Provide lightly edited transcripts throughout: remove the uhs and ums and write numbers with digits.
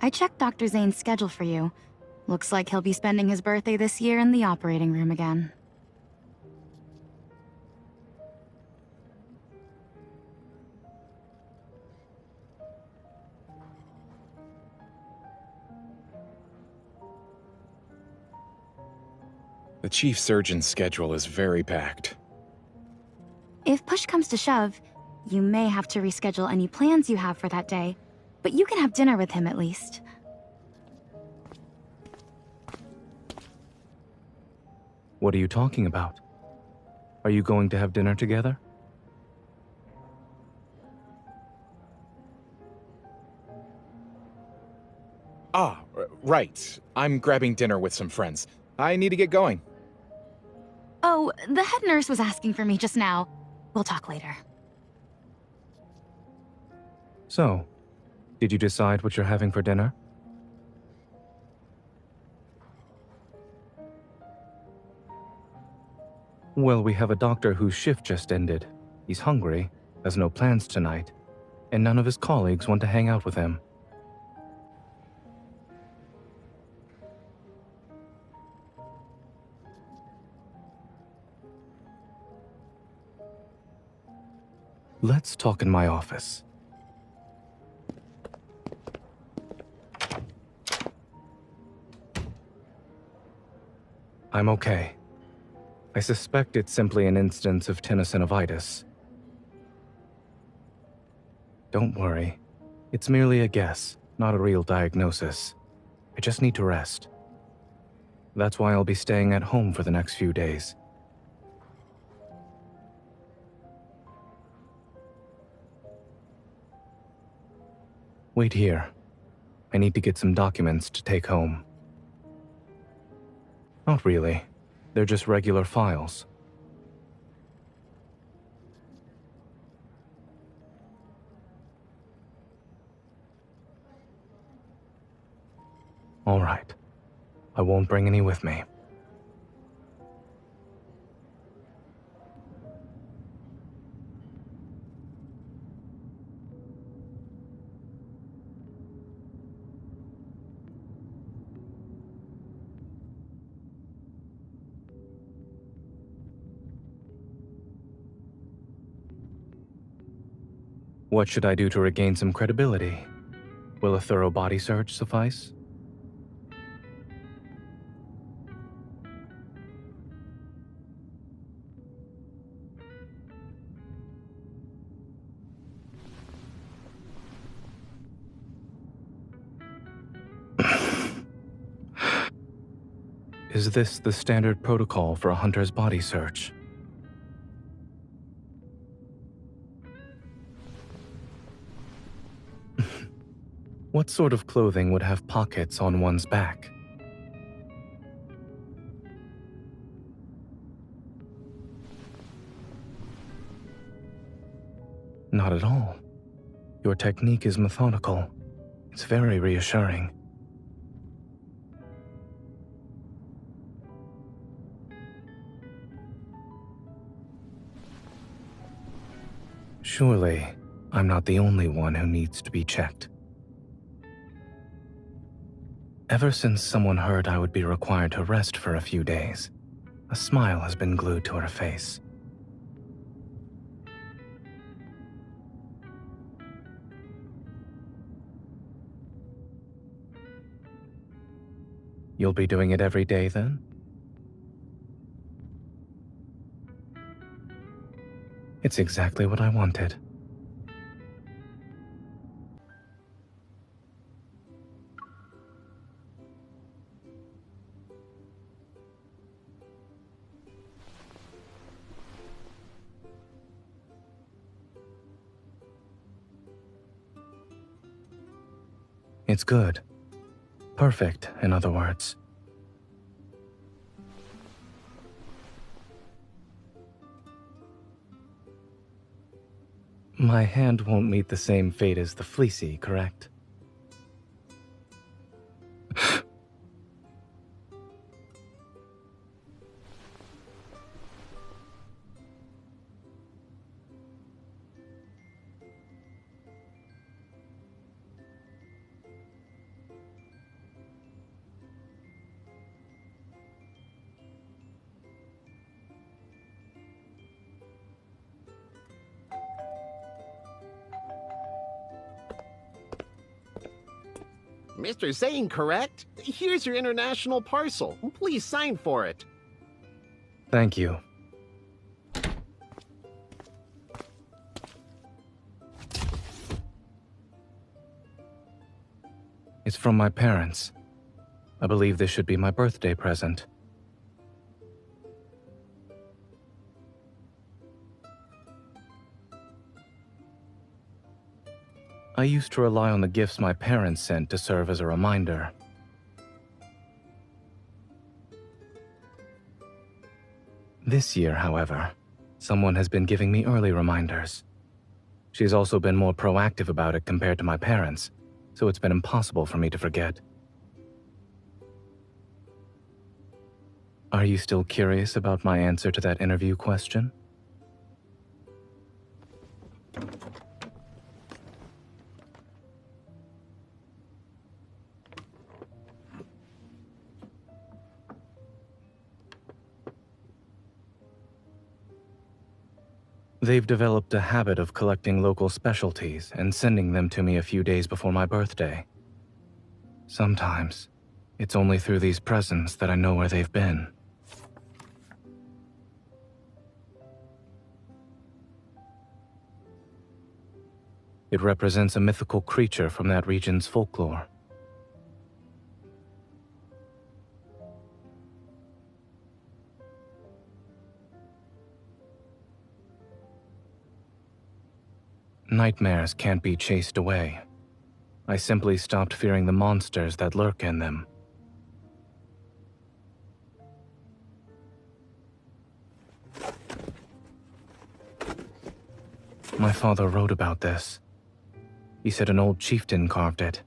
I checked Dr. Zayne's schedule for you. Looks like he'll be spending his birthday this year in the operating room again. The chief surgeon's schedule is very packed. If push comes to shove, you may have to reschedule any plans you have for that day, but you can have dinner with him at least. What are you talking about? Are you going to have dinner together? Right. I'm grabbing dinner with some friends. I need to get going. Oh, the head nurse was asking for me just now. We'll talk later. So, did you decide what you're having for dinner? Well, we have a doctor whose shift just ended. He's hungry, has no plans tonight, and none of his colleagues want to hang out with him. Let's talk in my office. I'm okay. I suspect it's simply an instance of tenosynovitis. Don't worry. It's merely a guess, not a real diagnosis. I just need to rest. That's why I'll be staying at home for the next few days. Wait here. I need to get some documents to take home. Not really. They're just regular files. All right. I won't bring any with me. What should I do to regain some credibility? Will a thorough body search suffice? Is this the standard protocol for a hunter's body search? What sort of clothing would have pockets on one's back? Not at all. Your technique is methodical. It's very reassuring. Surely, I'm not the only one who needs to be checked. Ever since someone heard I would be required to rest for a few days, a smile has been glued to her face. You'll be doing it every day then? It's exactly what I wanted. It's good. Perfect, in other words. My hand won't meet the same fate as the fleecy, correct? Mr. Zayne, correct? Here's your international parcel. Please sign for it. Thank you. It's from my parents. I believe this should be my birthday present. I used to rely on the gifts my parents sent to serve as a reminder. This year, however, someone has been giving me early reminders. She's also been more proactive about it compared to my parents, so it's been impossible for me to forget. Are you still curious about my answer to that interview question? They've developed a habit of collecting local specialties and sending them to me a few days before my birthday. Sometimes, it's only through these presents that I know where they've been. It represents a mythical creature from that region's folklore. Nightmares can't be chased away. I simply stopped fearing the monsters that lurk in them. My father wrote about this. He said an old chieftain carved it.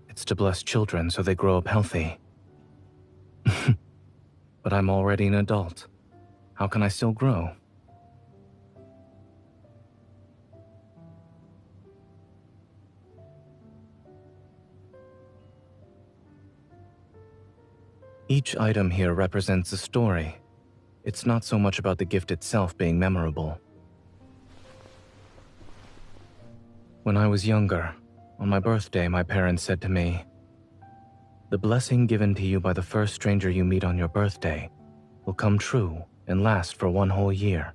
It's to bless children so they grow up healthy. But I'm already an adult. How can I still grow? Each item here represents a story. It's not so much about the gift itself being memorable. When I was younger, on my birthday, my parents said to me, "The blessing given to you by the first stranger you meet on your birthday will come true and last for 1 whole year."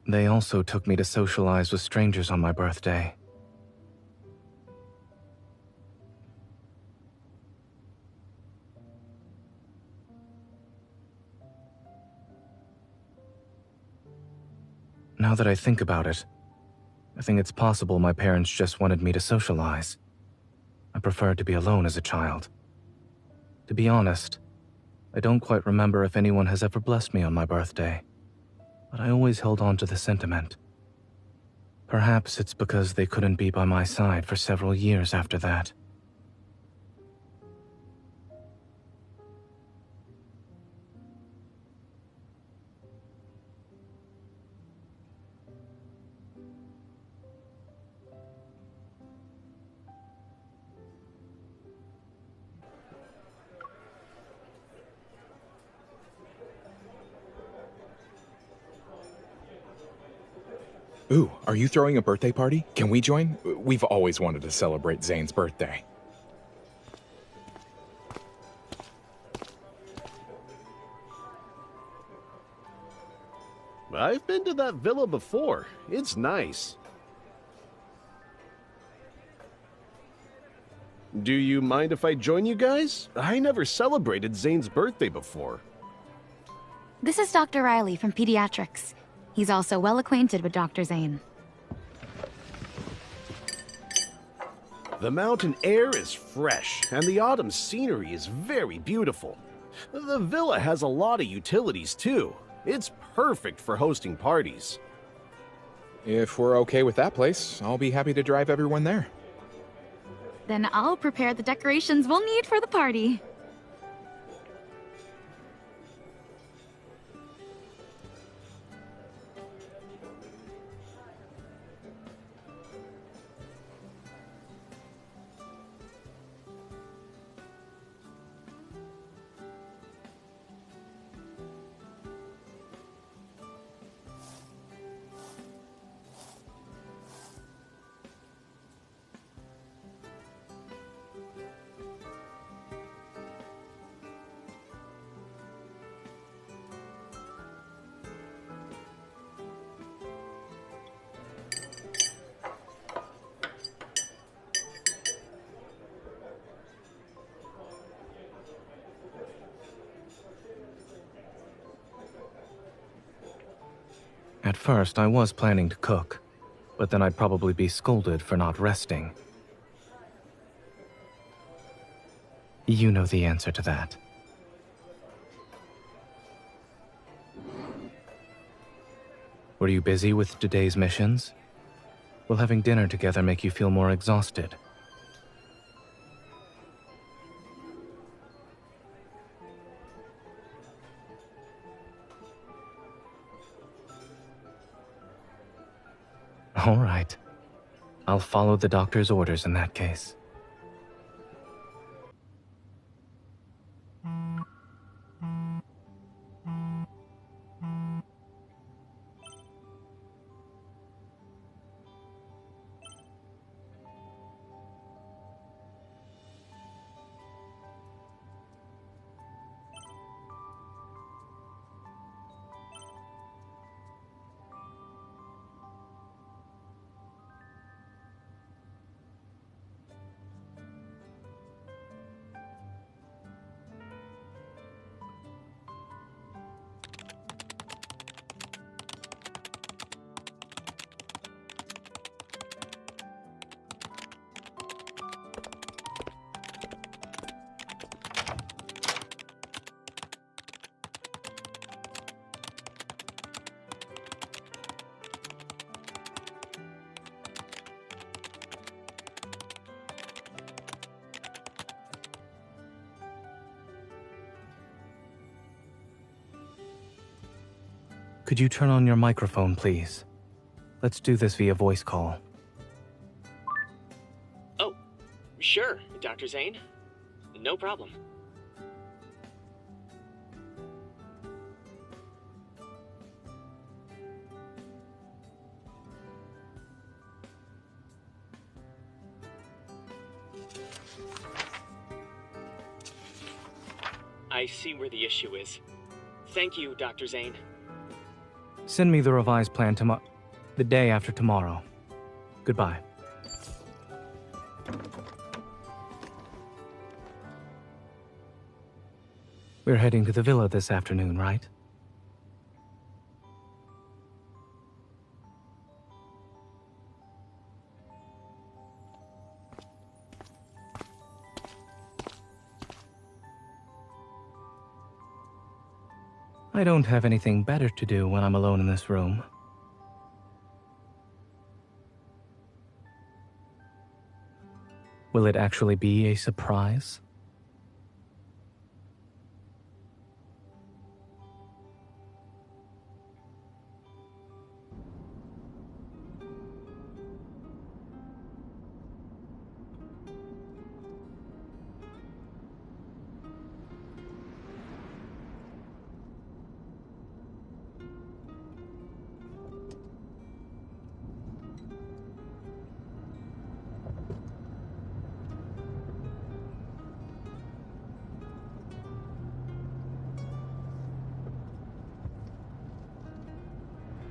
They also took me to socialize with strangers on my birthday. Now that I think about it, I think it's possible my parents just wanted me to socialize. I preferred to be alone as a child. To be honest, I don't quite remember if anyone has ever blessed me on my birthday, but I always held on to the sentiment. Perhaps it's because they couldn't be by my side for several years after that. Ooh, are you throwing a birthday party? Can we join? We've always wanted to celebrate Zayne's birthday. I've been to that villa before. It's nice. Do you mind if I join you guys? I never celebrated Zayne's birthday before. This is Dr. Riley from Pediatrics. He's also well acquainted with Dr. Zayne. The mountain air is fresh, and the autumn scenery is very beautiful. The villa has a lot of utilities, too. It's perfect for hosting parties. If we're okay with that place, I'll be happy to drive everyone there. Then I'll prepare the decorations we'll need for the party. At first, I was planning to cook, but then I'd probably be scolded for not resting. You know the answer to that. Were you busy with today's missions? Will having dinner together make you feel more exhausted? All right. I'll follow the doctor's orders in that case. Could you turn on your microphone, please? Let's do this via voice call. Oh, sure, Dr. Zayne. No problem. I see where the issue is. Thank you, Dr. Zayne. Send me the revised plan the day after tomorrow. Goodbye. We're heading to the villa this afternoon, right? I don't have anything better to do when I'm alone in this room. Will it actually be a surprise?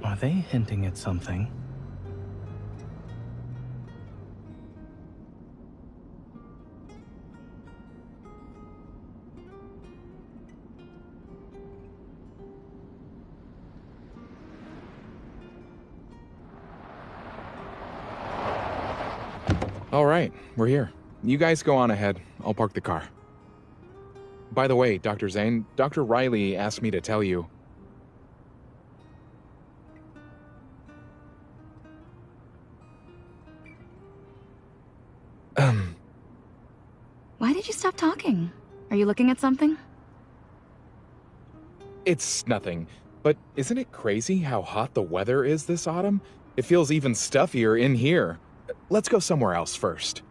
Are they hinting at something? All right, we're here. You guys go on ahead. I'll park the car. By the way, Dr. Zayne, Dr. Riley asked me to tell you. Why did you stop talking? Are you looking at something? It's nothing. But isn't it crazy how hot the weather is this autumn? It feels even stuffier in here. Let's go somewhere else first.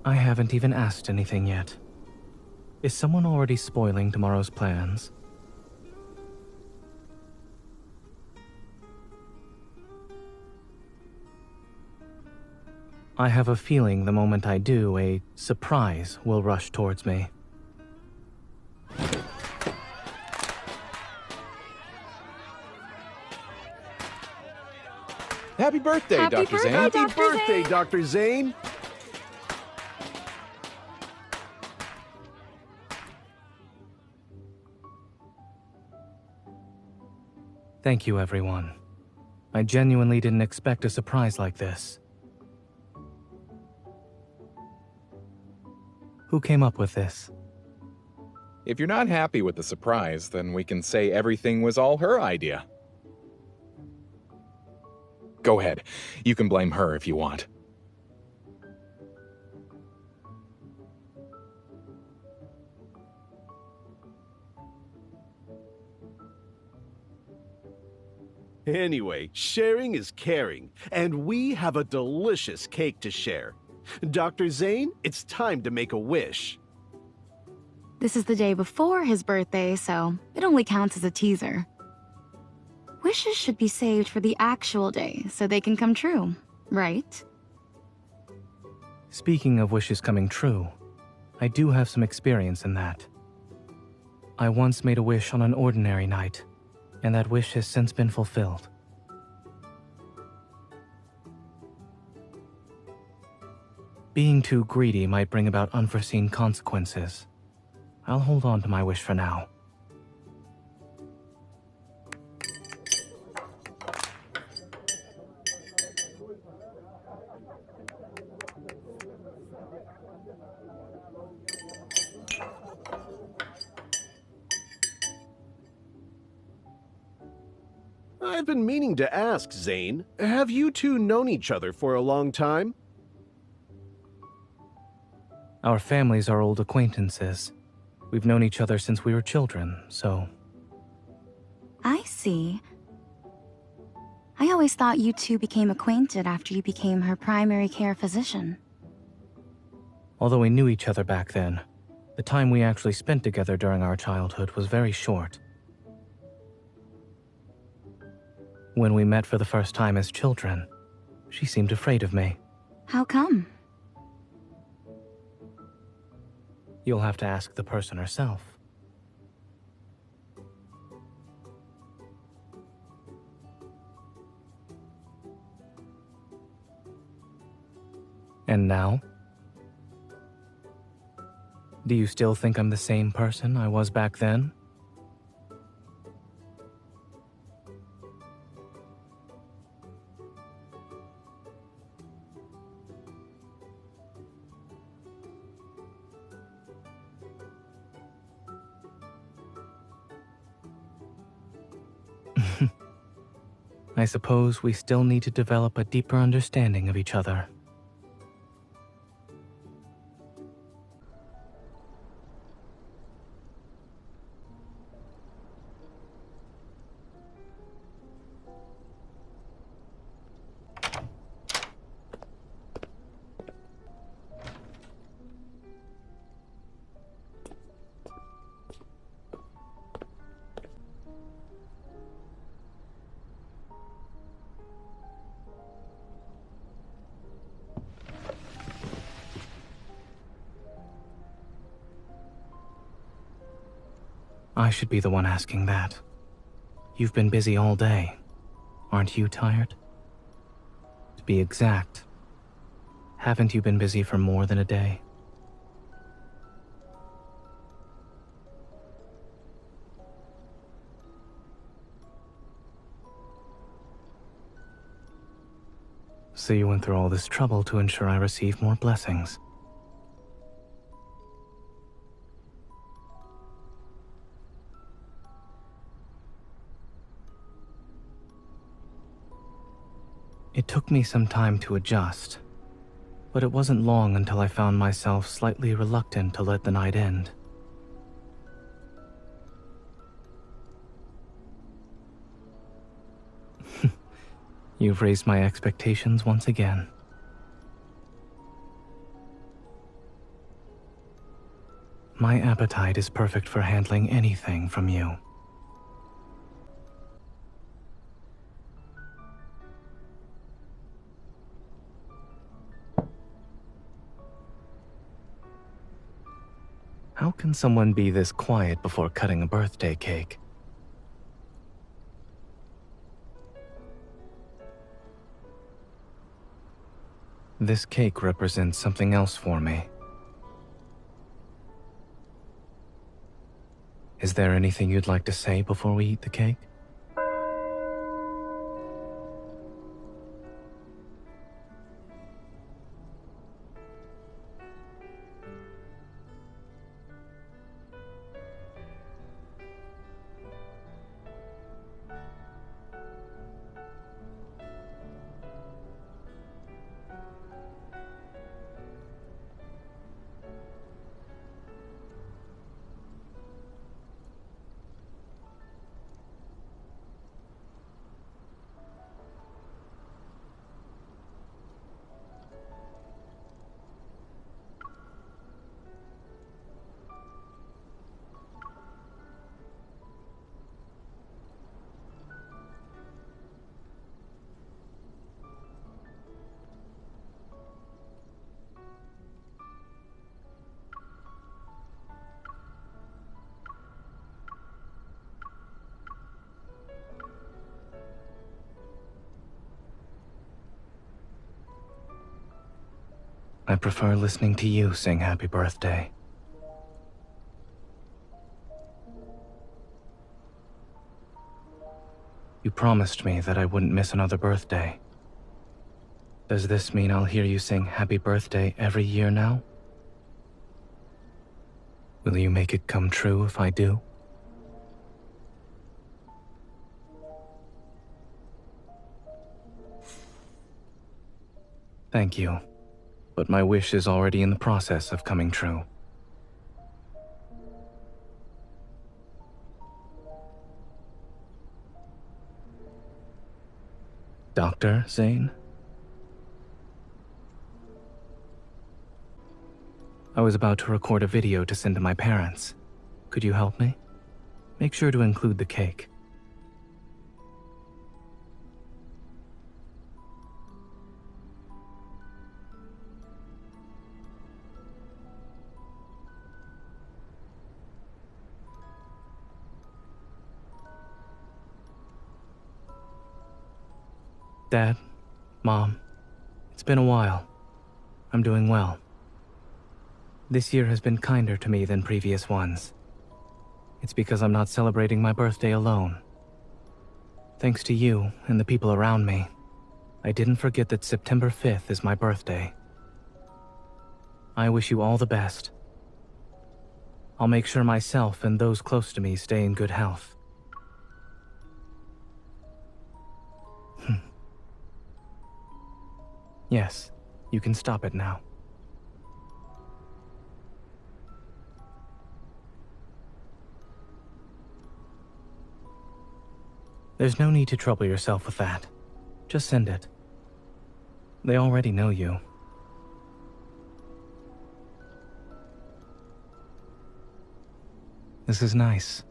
I haven't even asked anything yet. Is someone already spoiling tomorrow's plans? I have a feeling the moment I do, a surprise will rush towards me. Happy birthday, Happy Dr. Zayne. birthday. Happy Dr. birthday, Zayne. Dr. Zayne! Thank you, everyone. I genuinely didn't expect a surprise like this. Who came up with this? If you're not happy with the surprise, then we can say everything was all her idea. Go ahead. You can blame her if you want. Anyway, sharing is caring, and we have a delicious cake to share. Dr. Zayne, it's time to make a wish. This is the day before his birthday, so it only counts as a teaser. Wishes should be saved for the actual day so they can come true, right? Speaking of wishes coming true, I do have some experience in that. I once made a wish on an ordinary night, and that wish has since been fulfilled. Being too greedy might bring about unforeseen consequences. I'll hold on to my wish for now. I've been meaning to ask, Zayne, have you two known each other for a long time? Our families are old acquaintances. We've known each other since we were children, so... I see. I always thought you two became acquainted after you became her primary care physician. Although we knew each other back then, the time we actually spent together during our childhood was very short. When we met for the first time as children, she seemed afraid of me. How come? You'll have to ask the person herself. And now? Do you still think I'm the same person I was back then? I suppose we still need to develop a deeper understanding of each other. I should be the one asking that. You've been busy all day. Aren't you tired? To be exact, haven't you been busy for more than a day? So you went through all this trouble to ensure I receive more blessings. It took me some time to adjust, but it wasn't long until I found myself slightly reluctant to let the night end. You've raised my expectations once again. My appetite is perfect for handling anything from you. can someone be this quiet before cutting a birthday cake? This cake represents something else for me. Is there anything you'd like to say before we eat the cake? I prefer listening to you sing happy birthday. You promised me that I wouldn't miss another birthday. Does this mean I'll hear you sing happy birthday every year now? Will you make it come true if I do? Thank you. But my wish is already in the process of coming true. Dr. Zayne? I was about to record a video to send to my parents. Could you help me? Make sure to include the cake. Dad, Mom, it's been a while. I'm doing well. This year has been kinder to me than previous ones. It's because I'm not celebrating my birthday alone. Thanks to you and the people around me, I didn't forget that September 5th is my birthday. I wish you all the best. I'll make sure myself and those close to me stay in good health. Yes, you can stop it now. There's no need to trouble yourself with that. Just send it. They already know you. This is nice.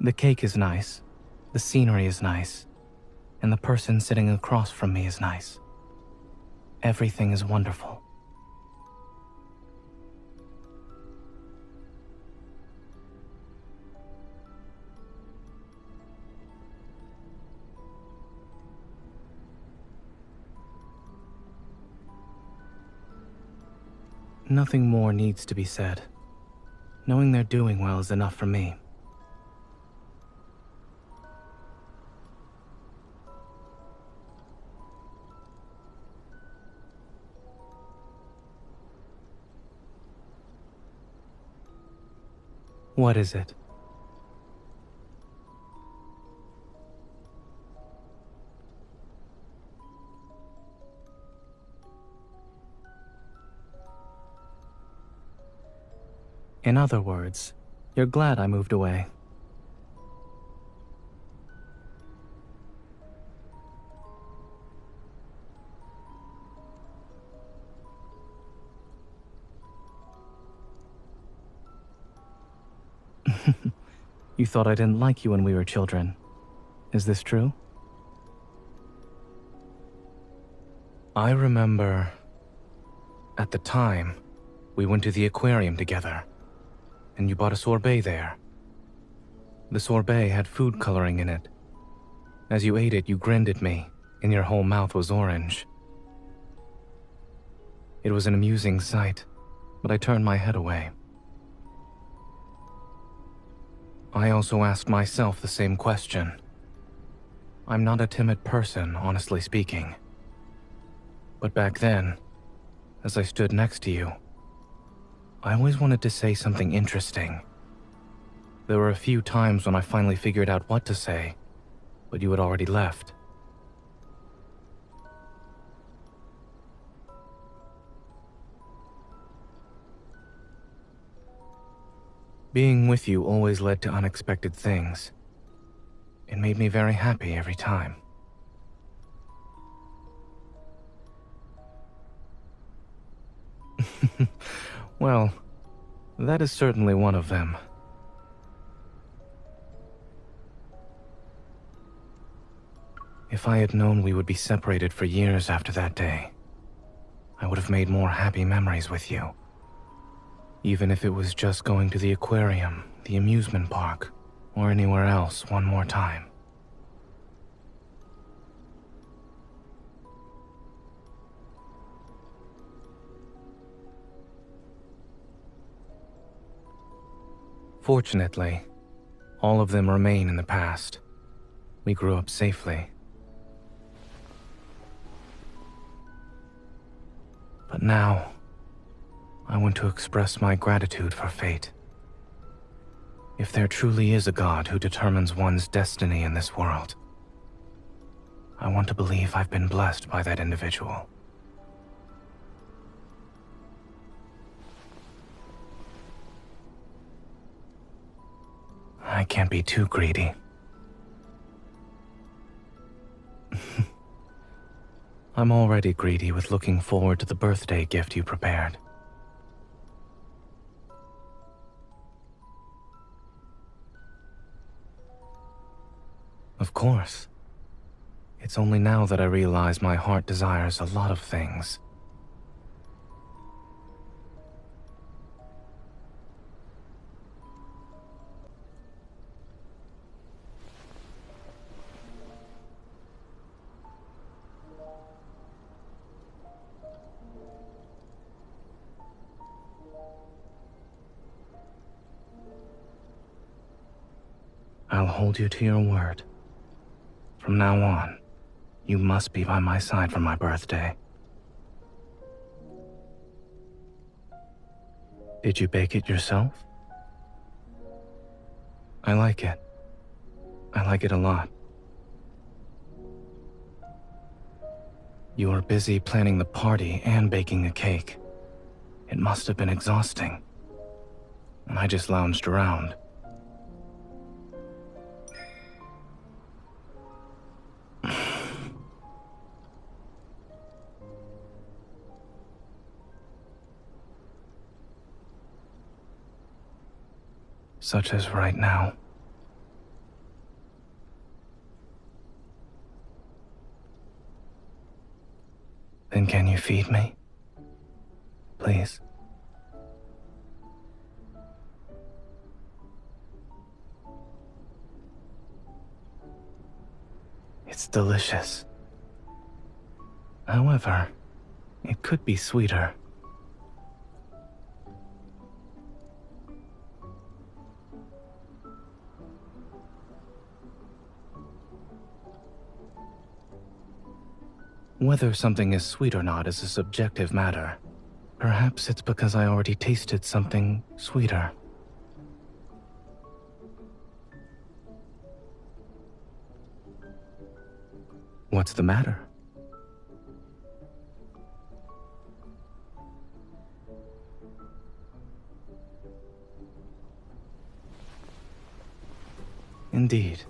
The cake is nice. The scenery is nice. And the person sitting across from me is nice. Everything is wonderful. Nothing more needs to be said. Knowing they're doing well is enough for me. What is it? In other words, you're glad I moved away. You thought I didn't like you when we were children. Is this true? I remember At the time, we went to the aquarium together, and you bought a sorbet there. The sorbet had food coloring in it. As you ate it, you grinned at me, and your whole mouth was orange. It was an amusing sight, but I turned my head away. I also asked myself the same question. I'm not a timid person, honestly speaking. But back then, as I stood next to you, I always wanted to say something interesting. There were a few times when I finally figured out what to say, but you had already left. Being with you always led to unexpected things. It made me very happy every time. Well, that is certainly one of them. If I had known we would be separated for years after that day, I would have made more happy memories with you. Even if it was just going to the aquarium, the amusement park, or anywhere else one more time. Fortunately, all of them remain in the past. We grew up safely. But now, I want to express my gratitude for fate. If there truly is a God who determines one's destiny in this world, I want to believe I've been blessed by that individual. I can't be too greedy. I'm already greedy with looking forward to the birthday gift you prepared. Of course. It's only now that I realize my heart desires a lot of things. I'll hold you to your word. From now on, you must be by my side for my birthday. Did you bake it yourself? I like it. I like it a lot. You were busy planning the party and baking a cake. It must have been exhausting. And I just lounged around. Such as right now. Then can you feed me? Please? It's delicious. However, it could be sweeter. Whether something is sweet or not is a subjective matter. Perhaps it's because I already tasted something sweeter. What's the matter? Indeed.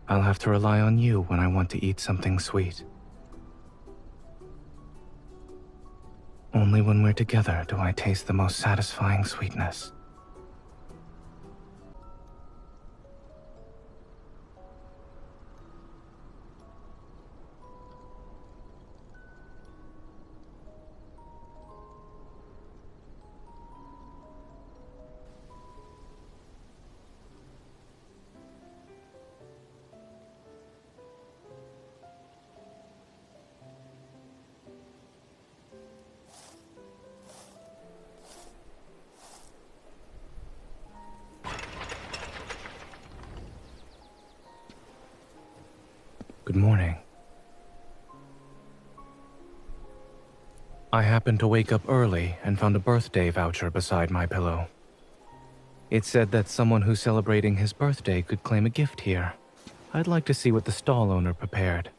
I'll have to rely on you when I want to eat something sweet. Only when we're together do I taste the most satisfying sweetness. Good morning. I happened to wake up early and found a birthday voucher beside my pillow. It said that someone who's celebrating his birthday could claim a gift here. I'd like to see what the stall owner prepared.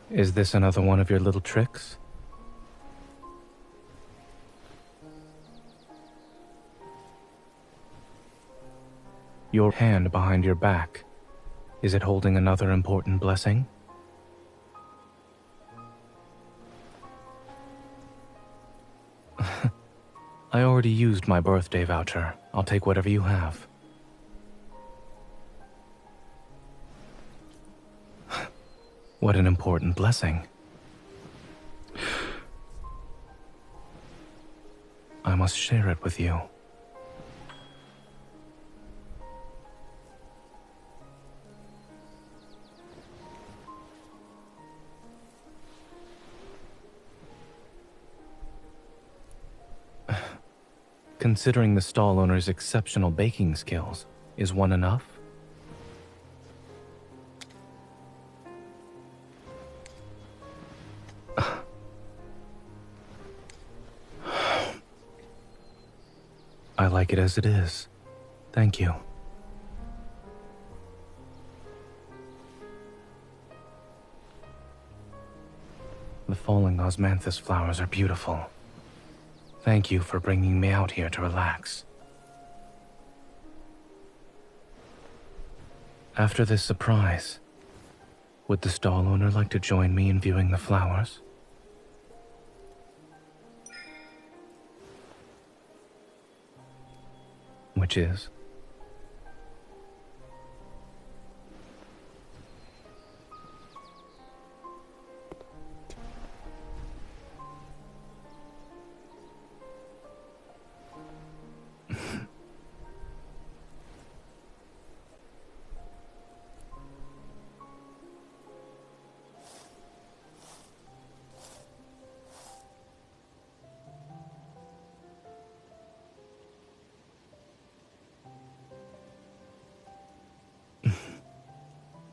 Is this another one of your little tricks? Your hand behind your back. Is it holding another important blessing? I already used my birthday voucher. I'll take whatever you have. What an important blessing. I must share it with you. Considering the stall owner's exceptional baking skills, is one enough? I like it as it is. Thank you. The falling osmanthus flowers are beautiful. Thank you for bringing me out here to relax. After this surprise, would the stall owner like to join me in viewing the flowers? Which is?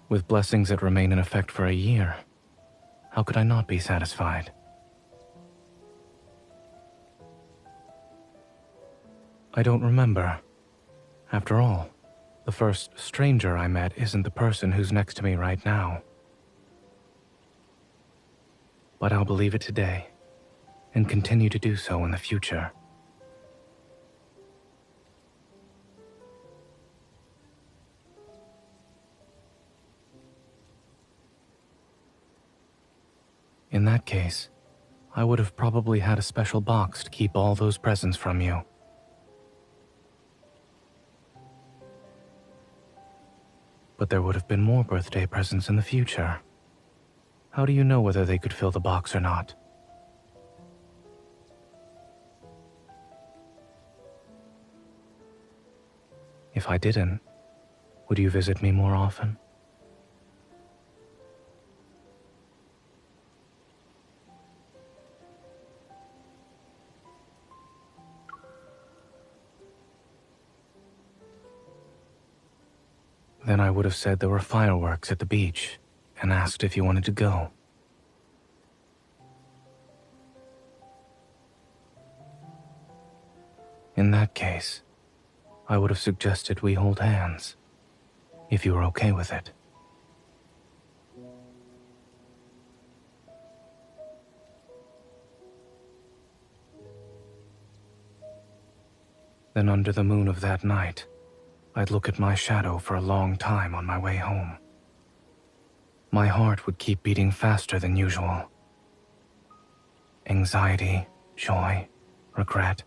With blessings that remain in effect for a year, how could I not be satisfied? I don't remember. After all, the first stranger I met isn't the person who's next to me right now. But I'll believe it today, and continue to do so in the future. In that case, I would have probably had a special box to keep all those presents from you. But there would have been more birthday presents in the future. How do you know whether they could fill the box or not? If I didn't, would you visit me more often? Then I would have said there were fireworks at the beach and asked if you wanted to go. In that case, I would have suggested we hold hands, if you were okay with it. Then under the moon of that night, I'd look at my shadow for a long time on my way home. My heart would keep beating faster than usual. Anxiety, joy, regret.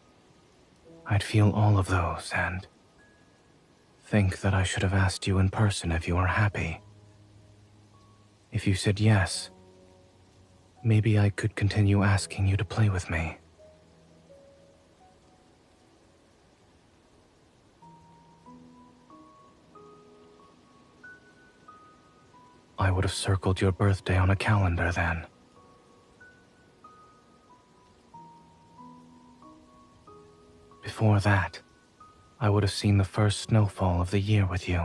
I'd feel all of those and think that I should have asked you in person if you were happy. If you said yes, maybe I could continue asking you to play with me. I would have circled your birthday on a calendar then. Before that, I would have seen the first snowfall of the year with you.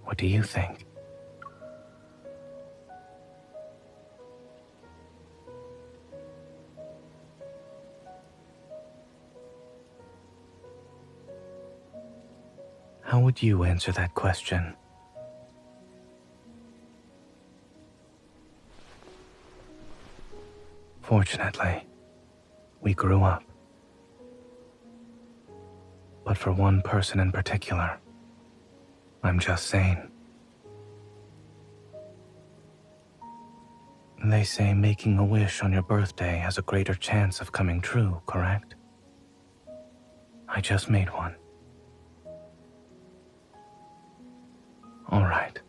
What do you think? How would you answer that question? Fortunately, we grew up. But for one person in particular, I'm just Zayne. They say making a wish on your birthday has a greater chance of coming true, correct? I just made one. All right.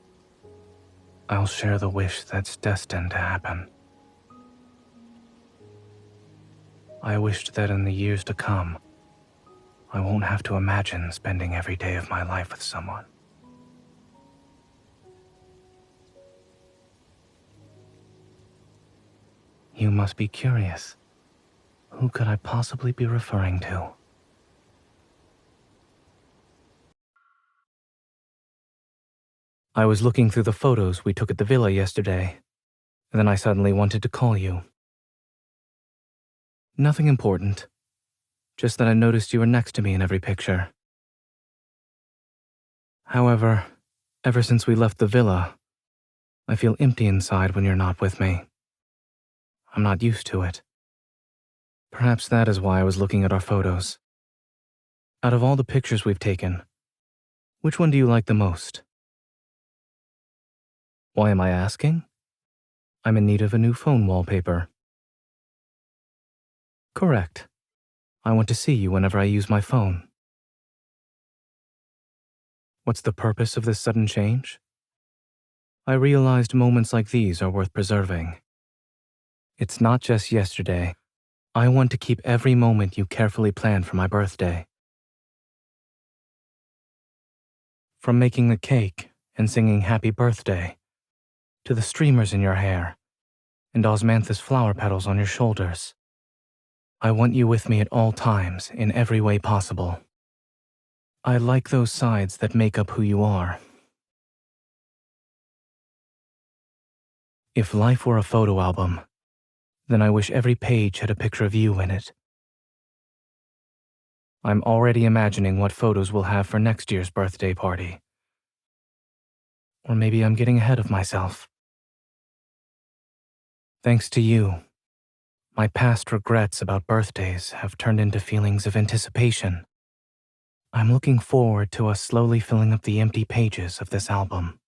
I'll share the wish that's destined to happen. I wished that in the years to come, I won't have to imagine spending every day of my life with someone. You must be curious. Who could I possibly be referring to? I was looking through the photos we took at the villa yesterday, and then I suddenly wanted to call you. Nothing important, just that I noticed you were next to me in every picture. However, ever since we left the villa, I feel empty inside when you're not with me. I'm not used to it. Perhaps that is why I was looking at our photos. Out of all the pictures we've taken, which one do you like the most? Why am I asking? I'm in need of a new phone wallpaper. Correct. I want to see you whenever I use my phone. What's the purpose of this sudden change? I realized moments like these are worth preserving. It's not just yesterday. I want to keep every moment you carefully planned for my birthday. From making the cake and singing happy birthday, to the streamers in your hair and osmanthus flower petals on your shoulders. I want you with me at all times in every way possible. I like those sides that make up who you are. If life were a photo album, then I wish every page had a picture of you in it. I'm already imagining what photos we'll have for next year's birthday party. Or maybe I'm getting ahead of myself. Thanks to you, my past regrets about birthdays have turned into feelings of anticipation. I'm looking forward to us slowly filling up the empty pages of this album.